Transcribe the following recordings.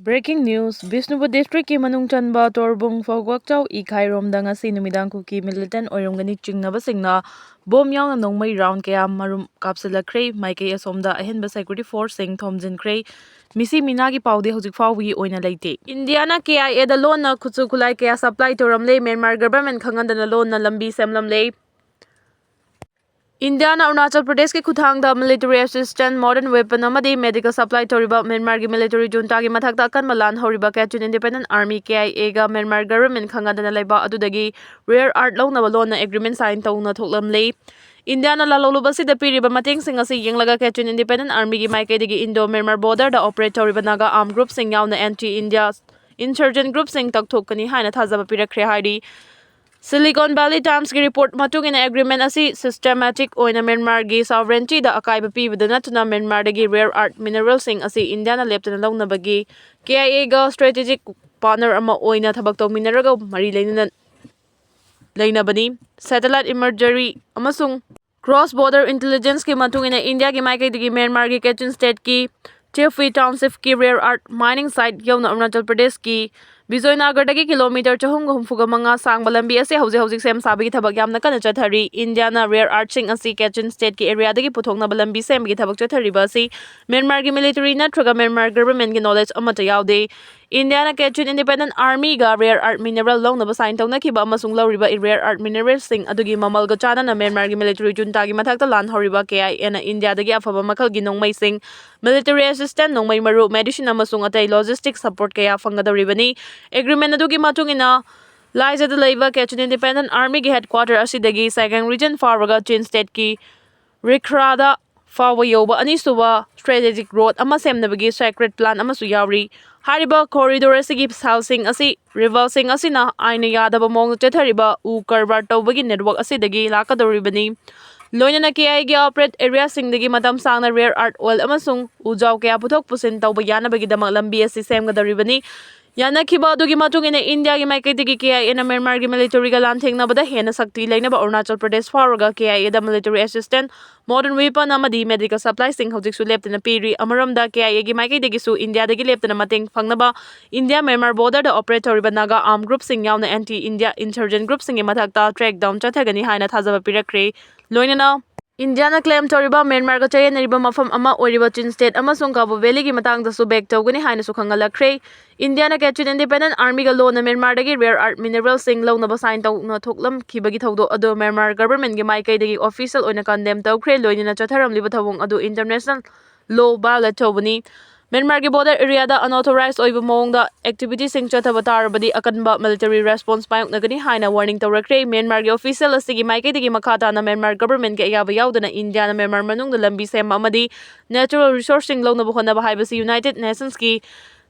Breaking news: Bishnupur district ki manung chanba Torbung Fogwakchau Ikhairom ngasi numidang kuki militant oiromgani chingnabasingna bom yauna nongmai round kaya marum kapsilakre Maigeida asomda ahenba security force sing thomjinkhre misi minagi paude hojik fawgi oina leite. Indiana KIA da loan na khutsu khulai kaya supply toramle Myanmar government khangandana loan na lambi semlamle. Indiana Arunachal Pradesh ke Kuthangda military assistant modern weapon amadi medical supply toriba Myanmar gi military junta gi mathakta Akanba Landarakle Kachin independent army KIA ga Myanmar government khangandana laiba adudagi rare art lawnaba lona agreement sign tawna thoklamle. Indiana lalolubasi da piriba mating sing asi yenglaga Kachin independent army gi Maigeida gi Indo Myanmar border da operate toriba naga armed group sing yauna anti India insurgent group sing takthokani haina thajaba pirakre haidi. Silicon Valley Times ki report matung in agreement asi systematic oina Myanmar gi sovereignty da akaiba pibadana tuna Myanmar da gi rare art minerals sing asi Indiana leptana lawnabagi KIA ga strategic partner ama oina thabak tawminaraga mari leinabani satellite imagery amasung cross border intelligence ki matung in India gi Maigeida gi Myanmar gi Kachin state ki Chefui township ki rare art mining site yauna Arunachal Pradesh ki Bijoynagar dagi kilometer 454 sangba lambi ase hauzik sem sabagi thabak yamna kana chathari. Indiana rare art sing asi Kachin state ki area dagi puthokna lambi sem gi thabak chathari ba si Myanmar gi military natraga Myanmar government gi knowledge amata yaude. Indiana Kachin independent army ga rare art mineral long na sign tawna kiba amasung lawriba rare art minerals sing adugi mamal ga chana na Myanmar gi military junta gi mathakta lan horiba KIA na India dagi afaba makal gi nongmai sing military assistant nongmai maru medicine amasung atai logistics support kaya fangadoribani. Agreement adugi matung ina Liza the Leiba Kachin independent army gi headquarter asidagi Saigang region faraga Chin state ki Rikrada Fawayoba Anisuba strategic road ama semnabagi sacred plan amasu yauri. Hariba corridor asigi housing asi reversing asina aina yadaba mong chathariba u karbar tawbagi network asidagi lakadoribani. Loina na KIA gi operate area singdagi matam sangna rare art oil amasung ujaw kaya puthok pusin tawba yanabagi damak lambi asi semgadoribani. Yana kiba adugi matung ina India gi Maigeida gi KIA na Myanmar gi military ga lan thengnabada hena sakti leinaba Arunachal Pradesh faraga KIA da military assistant modern weapon amadi medical supply sing hojik su leptana piri amaramda KIA gi Maigeida gi su India dagi leptana mateng phangnaba India Myanmar border da operator ba naga armed group sing yauna anti India insurgent group sing mathakta track down chathagani haina thajaba pirakre. Loinana Indiana claim toriba Myanmar ga chayanariba mafam ama oiriba Chin state amasung Cabo Valley gi matangda su back tawgani haina su khangalakre. Indiana Kachin independent army ga lona Myanmar dagi rare art mineral sing lawnaba sign tawna thoklam khibagi thawdo ado Myanmar government gi Maigeida gi official oina condemn tawkhre loinina chatharamliba thawong ado international law violate tawbani. Myanmar gi border area da unauthorized oiba maongda activity sing chathaba tarabadi Akanba military response payoknagani haina warning tawrakre. Myanmar gi official asigi Maigeida gi makhata na Myanmar government gi ayaba yaudana India na Myanmar manung da lambi sem amadi natural resourcing lawnaba honaba haibasi United Nations ki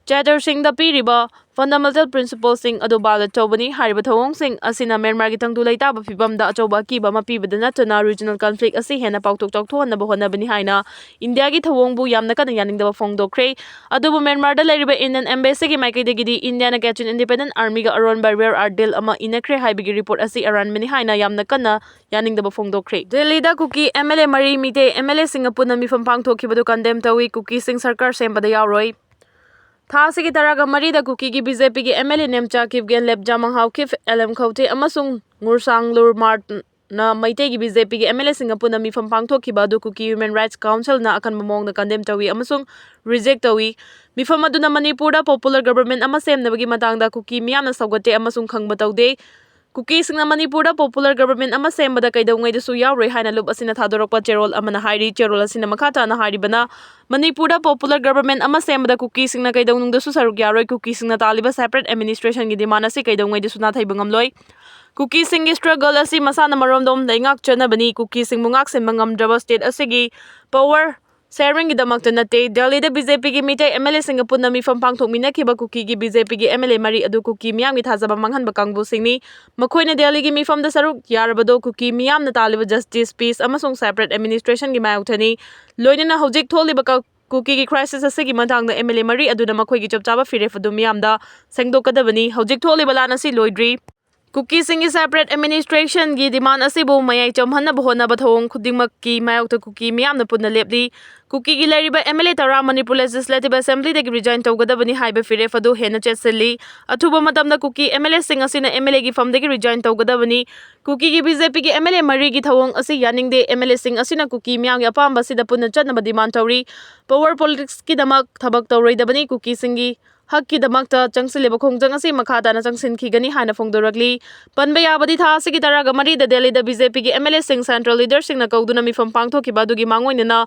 Charter sing da piriba fundamental principles sing adu balat tawbani hariba thawong sing asina Myanmar gi tangdu laitaba phibam da achoba kiba mapibada natana regional conflict asi hena pautok chawthona ba honabani haina India gi thawong bu yamna kana yaningda phongdokre. Adubu Myanmar da leriba Indian embassy gi Maigeida gi di Indiana Kachin independent army ga aron by rare art deal ama inakre haibigi report asi aran mani haina yamna kana yaningda phongdokre. Delhi da Kuki MLA mari mite MLA singapuna mifam pangthokhibadu condemn tawi Kuki sing sarkar sembada yauroi. Thasi ki taraga mari da Kuki gi BJP gi MLA nemcha kip gen lep jamang haukif LM khawte amasung ngursang lur mart na Maite gi BJP gi MLA singapuna mifam pangthokhiba du Kuki Human Rights Council na Akanba Maongda condemn tawi amasung reject tawi. Mifam aduna Manipur da popular government ama semnabagi matangda Kuki miyamna sawgate amasung khangba tawde. Kuki sing na Manipur da popular government ama sembada kaidawngay da su yauroi haina lub asina thadorokpa cherol amana hairi cherol asina makhata na haribana Manipur da popular government ama sembada Kuki sing na kaidawnung da su saruk yaroi Kuki sing na taliba separate administration gi demand asi kaidawngay da su na thaiba ngamloi. Kuki sing gi struggle asi masana maromdom daingak chanabani Kuki sing mungak semba ngamdraba state asigi power sharing gi damakta nate Delhi da BJP gi mitai MLA singapuna mifam pangthokmina kiba Kuki gi BJP gi MLA mari adu Kuki miyam gi thajaba manghanba kangbu singni makhoina Delhi gi mifam da saruk yarabado Kuki miyam na taliba justice peace amasung separate administration gi mayokthani. Loinana hojik tholiba Kuki gi crisis asigi matangda MLA mari aduna makhoi gi chapchaba firefadu miyam da sengdokadabani hojik tholiba lan asi loidri. Kuki sing separate administration gi demand asibu mayai chomhanna bahona bathong khudingmak ki mayokta Kuki miyamna punna lepli Kuki gi lairiba MLA tara Manipur Legislative Assembly dagi resign tawgadabani haiba firef adu hena chetsilli athuba matamda Kuki MLA sing asina MLA gi fam dagi resign tawgadabani Kuki gi BJP gi MLA mari gi thawong asi yaningde MLA sing asina Kuki miyang ya pamba sida punna chatnaba demand tawri power politics ki damak thabak tawroidabani Kuki singi Hakki damakta changsileba khongjang asi makhata na changsinkhigani haina phongdoragli panba yabadi tha asigi taraga mari da Delhi da BJP gi MLA sing central leader sing na kauduna mifam pangthokiba dugi mangoinena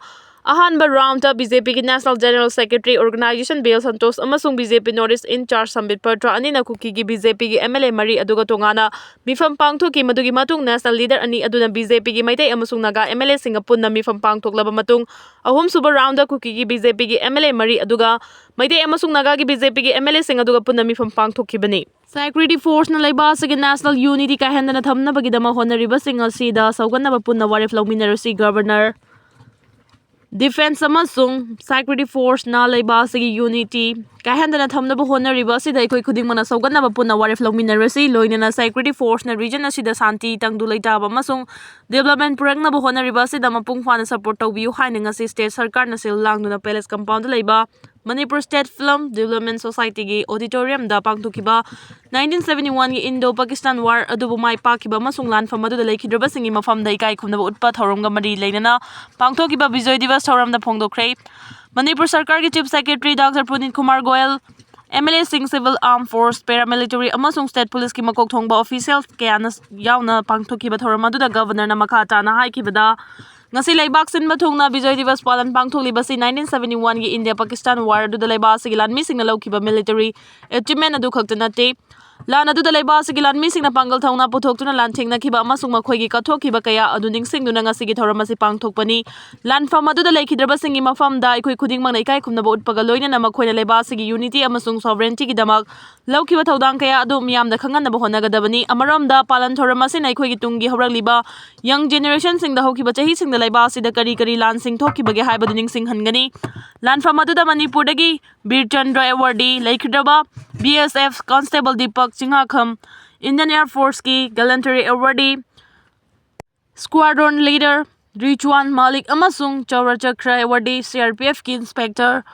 Akanba Maongda BJP ki National General Secretary Organization Bill Santos amasung BJP Northeast in charge Sambit Patra anina Kuki gi BJP gi MLA mari aduga tongana mifam pangthoki madugi matung national leader ani aduna BJP gi Maitai amasung Naga MLA singa punna mifam pangthoklaba matung ahum suba round da Kuki gi BJP gi MLA mari aduga Maitai amasung Naga gi BJP gi MLA singa aduga punna mifam pangthokhibani Security Force na laibasigi National Unity kahendana thamnabagidama honariba singa sida sauganaba punna warif lawminarasi Governor Defense amasung Security Force na laibasigi Unity kahendana thamnaba honariba sida ikoi khudingmana sauganaba punna warif lawminarasi loinana Security Force na region asida santi tangdu laitaba amasung development purangnaba honariba sida mapung fana support tawbiu haina ngasi state sarkar na sil langduna palace compound laiba Manipur State Film Development Society gi auditorium da pangthukiba 1971 gi Indo-Pakistan War adubu mai pakiba masung lan famadu da leikhidraba singi mafam dai kai khumnaba utpa thoromga mari leinana pangthokiba Bijoy Divas thoramda phongdokhrei Manipur Sarkar gi Chief Secretary Dr. Punit Kumar Goyal MLA Singh Civil Armed Force Paramilitary amasung State Police ki makok thongba officials kayana yauna pangthokiba thoramadu da Governor na makhata na haikibada Ngasi laibak sin mathungna Bijoy Divas palan pangthokliba si 1971 gi India Pakistan War adu dalaiba sigi lanmi singna lawkiba military achievement adu khakta nate lan adu dalaiba sigi lanmi singna pangal thauna puthokuna lan thengna khiba amasung makhoi gi kathokhiba kaya adu ningsingduna ngasi gi thoramasi pangthokpani lan fam adu dalaikidraba singi mafam da ikoi khuding mang ikai khumnaba utpaga loina na makhoina laiba sigi unity amasung sovereignty gi damak lawkiba thodang kaya adu miyamda khanganaba honagadabani amaramda palan thoramasi na ikoi gi tungi horagliba young generation singda hokiba chahi singda laiba sida kari kari lan sing thokibage haibadu ningsing hangani lan fam adu da Manipur dagi Bir Chandra awardee laikhidraba BSF Constable Deepak Chingakham Indian Air Force ki Gallantry awardee Squadron Leader Rijwan Malik amasung Chaura Chakra awardee CRPF ki Inspector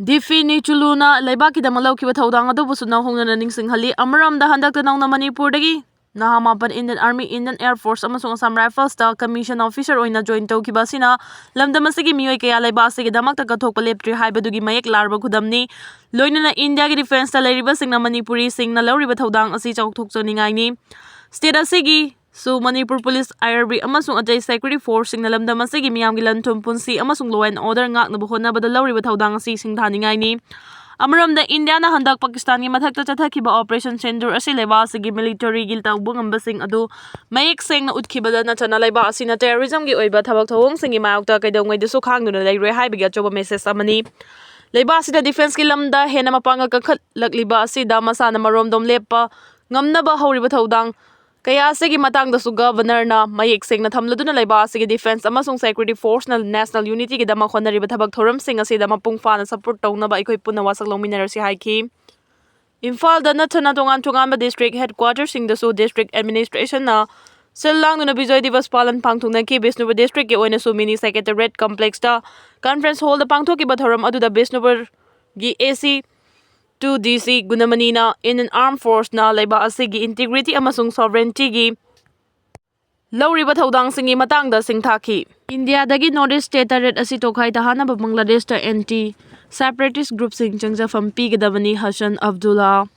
Difi Nichuluna laibaki da malawkiba thodang adu busuna hongna ningsing hali amaramda handakta nauna Manipur dagi Nahamapan Indian Army Indian Air Force amasung Assam Rifles ta commission officer oina join tawkiba sina lamdamasigi miyoi kaya laibasigi damakta kathokpa leptri haibadugi mayek larba khudamni loinana India gi defense ta lairiba singna Manipuri singna lawriba thodang asi chawthokchoningai ni state asigi su Manipur Police IRB amasung ajay Security Force singna lamdamasigi miyamgi lanthum punsi amasung law and order ngaknaba honabada lawriba thodang asi singthaningai ni Amaramda India na handak Pakistan gi mathakta chathakiba Operation Sindur asi leba asigi military gil tawbu ngambasing adu mayek seng na utkibada na chana leba asina terrorism gi oiba thabak thawong singi mayokta kaidongwai du sukhangduna leiroi haibigi achoba message amani leba asida defense ki lamda hena mapanga kakhat lakliba asida masana maromdom lepa ngamnaba horiba thodang Kaya asigi matangda su Governor na mayek seng na thamladuna laiba asigi defense amasung Security Force na National Unity ki dama khonariba thabak thoram sing asida mapung fana support tawna ba ikoi punna wasak lawminarasi haiki Imphal da na thana tongan district headquarters sing da su district administration na Silang na Bijoy Divas palan pangthungna ki Bishnupur district ki oina su mini secretariat complex da conference hall da pangthoki ba thoram adu da Bishnupur gi AC to DC Gunamanina in an armed force na laiba asigi integrity amasung sovereignty gi lawriba thodang singi matangda singthaki India dagi Northeast state red asi tokhai tahana ba Bangladesh ta anti separatist group sing changja fam pigdabani Hassan Abdullah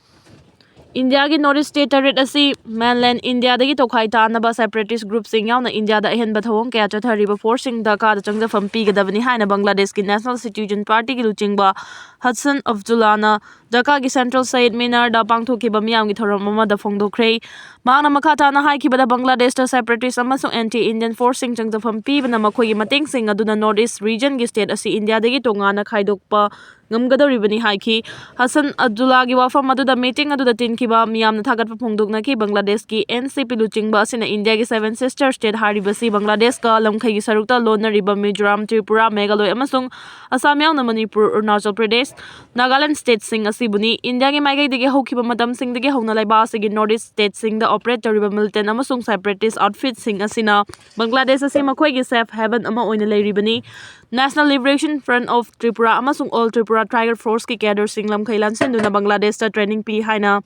India gi Northeast state red asi mainland India dagi tokhai tahana ba separatist group sing yauna India da hen ba thawong kya chathariba forcing da ka da changja fam pigdabani haina Bangladesh ki National Citizen Party ki luchingba Hassan Abdullah na Dhaka ki Central Sayed Minar da pangthokiba miyam gi thoram amada phongdokhrei mana makhata na haikibada Bangladesh ta separatist amasung anti-Indian forcing changjafam pibana makhoi gi mating sing aduna Northeast region gi state asi India dagi tongana khaidokpa ngamgadoribani haiki Hassan Abdullah gi wafam aduda meeting aduda tinkiba miyamna thagatpa phongdokna ki Bangladesh ki NCP luchingba asina India gi seven sister state haribasi Bangladesh ka lamkhai gi sarukta lonariba Mizoram Tripura Meghalaya amasung Assam yauna Manipur Arunachal Pradesh Nagaland state sing asibuni India gi Maigeida gi hokiba matam sing dagi hona laiba asigi Northeast state sing da operate tariba militant amasung separatist outfit sing asina Bangladesh asi makhoi gi safe haven ama oina leiribani National Liberation Front of Tripura amasung All Tripura Tiger Force ki cadresing lamkhai lansinduna Bangladeshta training pi haina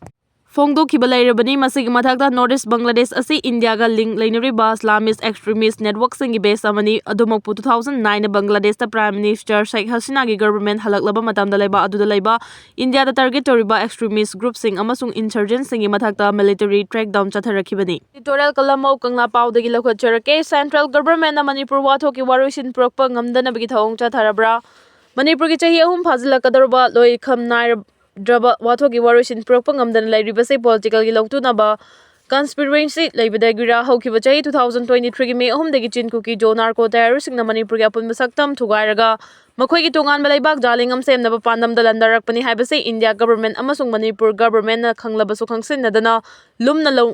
Fongdokhiba lairabani masigi mathakta Northeast Bangladesh asi India ga link lainariba Islamist extremist network singi base amani adumokpu 2009 Bangladesh ta Prime Minister Sheikh Hasina gi government halaklaba matamda laiba aduda laiba India da target toriba extremist group sing amasung insurgents singi mathakta military crackdown chatharakibani editorial kalamau kangla pawdagi lakhotcharake central government na Manipur wathoki waroisin prokpa ngamdana bagi thawong chatharabra Manipur gi chahi ahum phazilakadorba loi khamnai Draba wathoki waroisin prokpa ngamdana lairibase political gi lautunaba conspiracy laibadagira haukiba chahi 2023 gi me ahumdagi chinkuki jo narco terrorist na Manipur gi apunba saktam thugairaga makhoi gi tongan balaibak jalingam semnaba pandamda landarakpani haibase India government amasung Manipur government na khanglabasu khangsinnadana lumna law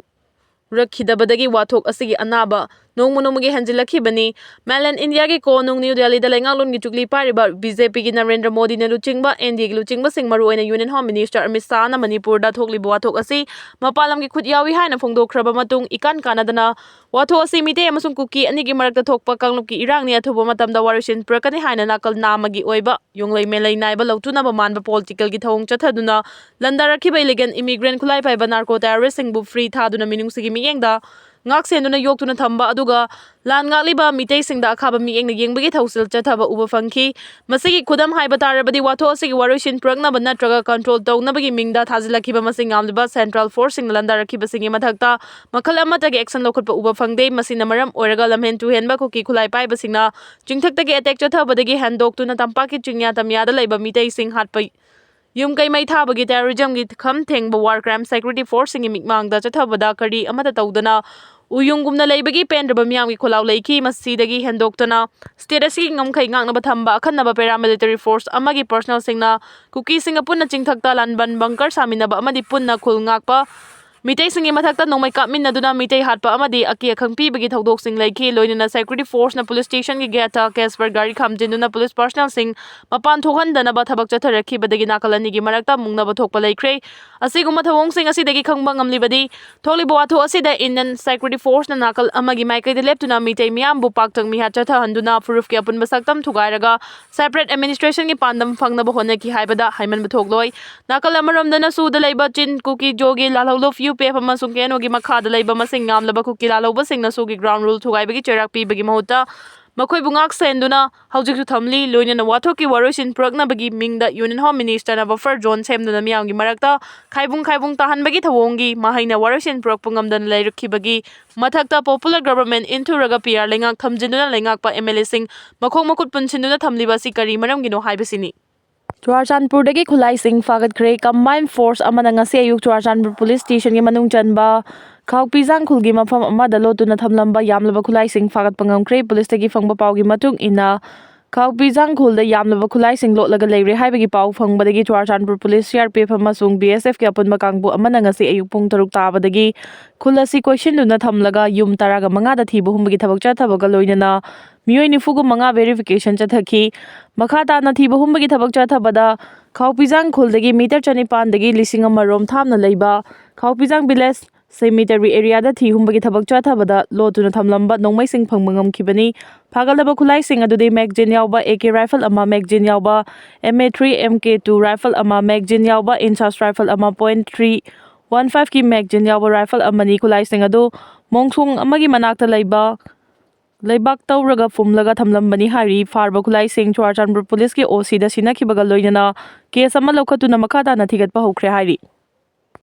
Rakhidabadagi wathok asigi anaba nongmonomugi hanjilakibani Mainland India gi konung New Delhi da lengalun gi chukli pariba BJP gi Narendra Modi na luchingba NDA gi luchingba singmaru oina Union Home Minister Amit Shah na Manipur da thokli wathok asi mapalam gi khutyawi haina phongdokhraba matung ikan kanadana wathok asi mite amasung kuki ani gi marakta thokpa kangluki irang ni athuba matamda warishin prakani haina nakal namagi oiba yonglei melai naiba lautunaba manba political gi thawong chathaduna landarakhiba illegal immigrant khulai paiba narco terrorist singbu free thaduna minungsigi miyengda ngak senduna yoktuna thamba aduga lan ngali Meiteising da akhaba miyengna yengbagi thausil chathaba uba fangki masigi khudam haiba tarabadi watho asigi waroisin praknaba natraga control tawnabagi mingda thazilakhiba masing ngamliba central force sing landarakhiba singi mathakta makhal amatagi action lokhotpa uba fangde masina maram oiraga lamhen tu henba kuki khulai paiba singna chingthaktagi attack chathabadagi handoktuna tampaki chingya tamyada laiba Meiteising hatpa Yung kay may thabagi terrorism gi kham thengba war crime security force singi mikmangda chathabada kari amata tawdana uyungumna laibagi pendraba miyam gi kholaw laiki masidagi hendoktana state asi ngamkhai ngangnaba thamba akhanaba paramilitary force amagi personal singna kuki singa punna chingthakta lanban bunker saminaba amadi punna khul ngakpa Meiteising gi mathakta nongmai kapminnaduna Meitei hatpa amadi aki akhang pibagi thodok sing laiki loinana security force na police station gi geta Casper gari khamjinduna police personnel sing mapan thohandana ba thabak chatharakhi badagi nakalani gi marakta mungnaba thokpa laikre asiguma thawong sing asidagi khangba ngamlibadi tholibo atho asida Indian security force na nakal amagi Maigeida leptuna Meitei miyam bu paktang mi hatcha handuna proof ki apun basaktam thugairaga separate administration gi pandam fangnaba honaki haibada haiman bathogloi nakal amaramdana suda laiba chin kuki jogi lalholof UPF amasung kenogi makhada laiba masing ngamlaba kuki lalauba singna sugi ground rule thugaibagi cherak pibagi mahutta makhoi bungak senduna haujik thamli loinana wathoki waroisin praknabagi mingda Union Home Minister na buffer zone semduna miyamgi marakta khaibung tahanbagi thawongi mahaina waroisin prakpungamdana lairakhibagi mathakta popular government inturaga PR lengak thamjinduna lengakpa MLA sing makhong makut punsinduna thamliba si kari maramgino haibasini Churachandpur dagi khulai sing fagat kre combined force amana ngasi ayuk Churachandpur police station gi manung chanba Khawpijang khulgi mafam amada lotuna thamlamba yamlaba khulai sing fagat pangam kre police tagi phangba pawgi matung ina Khawpijang khulda yamlaba khulai sing lotlaga leire haibagi paw phangbadagi Churachandpur police CRPF amasung BSF gi apunba kangbu amana ngasi ayuk pung 6 tabadagi khulasi question luna thamlaga yum taraga mangada thibu humbagi thabak chathabaga loinana Miyoi nifugu manga verification chathaki makhata na thiba humbagi thabak chathabada Khawpijang khuldagi meter chanipan dagi lising amarom thamna leiba Khawpijang village cemetery area da thi humbagi thabak chathabada lotuna thamlamba nongmai sing phangmangam khibani phagalaba khulai sing adude magazine yawba AK rifle ama magazine yawba MA3 MK2 rifle ama magazine yawba inchas rifle ama .315 ki magazine yawba rifle amani khulai sing adu mongsung amagi manakta leiba Leibak tauraga fumlaga thamlambani hari farba khulai sing Churachandpur police ki OC da sinakibaga loinana case ama lokhatuna makhata na thigatpa hokre hari